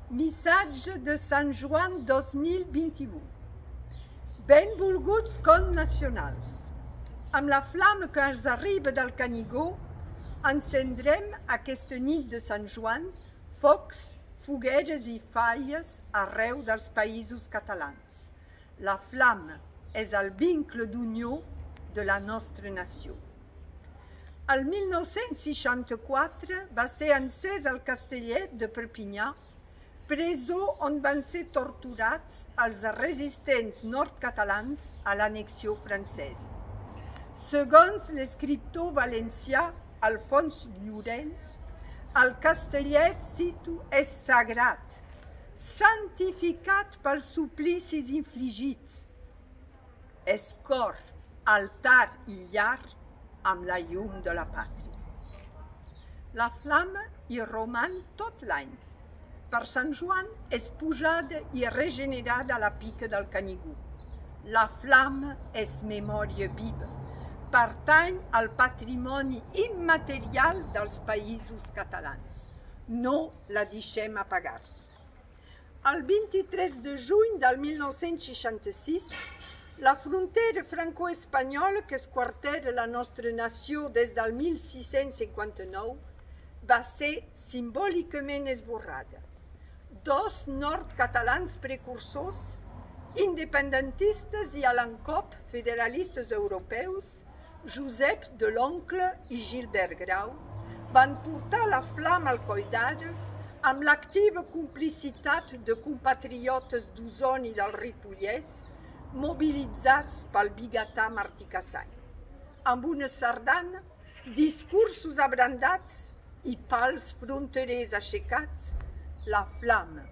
Missatge de Sant Joan 2021. Benvolguts connacionals. Amb la flama que ens arriba del Canigó, encendrem aquesta nit de Sant Joan focs, fogueres i falles arreu dels països catalans. La flama és el vincle d'unió de la nostra nació. El 1964 va ser encès el castellet de Perpinyà, presó on van ser torturats els resistents nord-catalans a l'annexió francesa. Segons l'escriptor valencià Alfons Llorens, el castellet, cito, és sagrat, santificat pels suplicis infligits. És cor, altar i llar amb la llum de la pàtria. La flama hi roman tot l'any. Per Sant Joan és pujada i regenerada a la pica del Canigó. La flama és memòria viva, pertany al patrimoni immaterial dels països catalans. No la deixem apagar-se. El 23 de juny del 1966, la frontera franco-espanyola que esquartera la nostra nació des del 1659 va ser simbòlicament esborrada. Dos nord-catalans precursors, independentistes i a l'encop federalistes europeus, Josep de l'Oncle i Gilbert Grau, van portar la flama al coll d'Arles amb l'activa complicitat de compatriotes d'Osona i del Ripollès, mobilitzats pel bigatà Martí Cassany. Amb una sardana, discursos abrandats i pals fronterers aixecats, la flama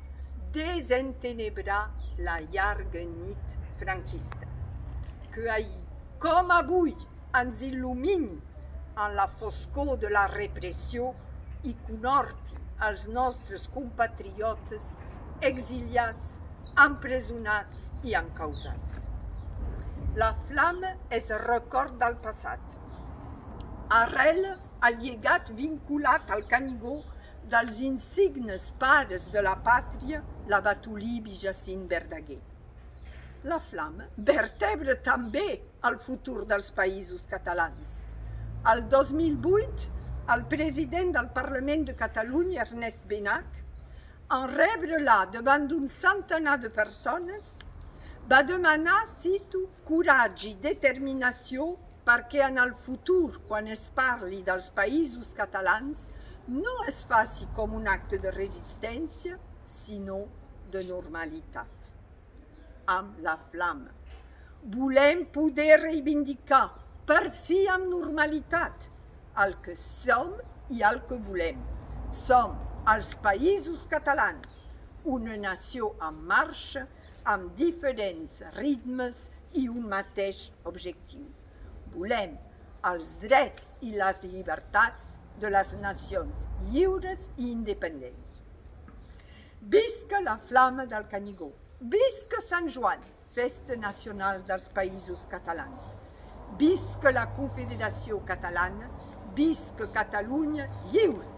desentenebrar la llarga nit franquista. Que ahir, com avui, ens il·lumini en la foscor de la repressió i conhorti els nostres compatriotes exiliats, empresonats i encausats. La flama és record del passat. Arrela el llegat vinculat al Canigó dels insignes pares de la pàtria, la Batolib i Jacint Verdaguer. La flama vertebra també el futur dels països catalans. El 2008, el president del Parlament de Catalunya, Ernest Benach, en rebre-la davant d'un centenar de persones, va demanar, cito, coratge i determinació perquè en el futur, quan es parli dels països catalans, no es faci com un acte de resistència, sinó de normalitat. Amb la flama. Volem poder reivindicar, per fi amb normalitat, el que som i el que volem. Som els països catalans, una nació en marxa, amb diferents ritmes i un mateix objectiu. Volem els drets i les llibertats de les nacions lliures i independents. Visca la flama del Canigó! Visca Sant Joan, festa nacional dels països catalans! Visca la Confederació Catalana! Visca Catalunya lliure!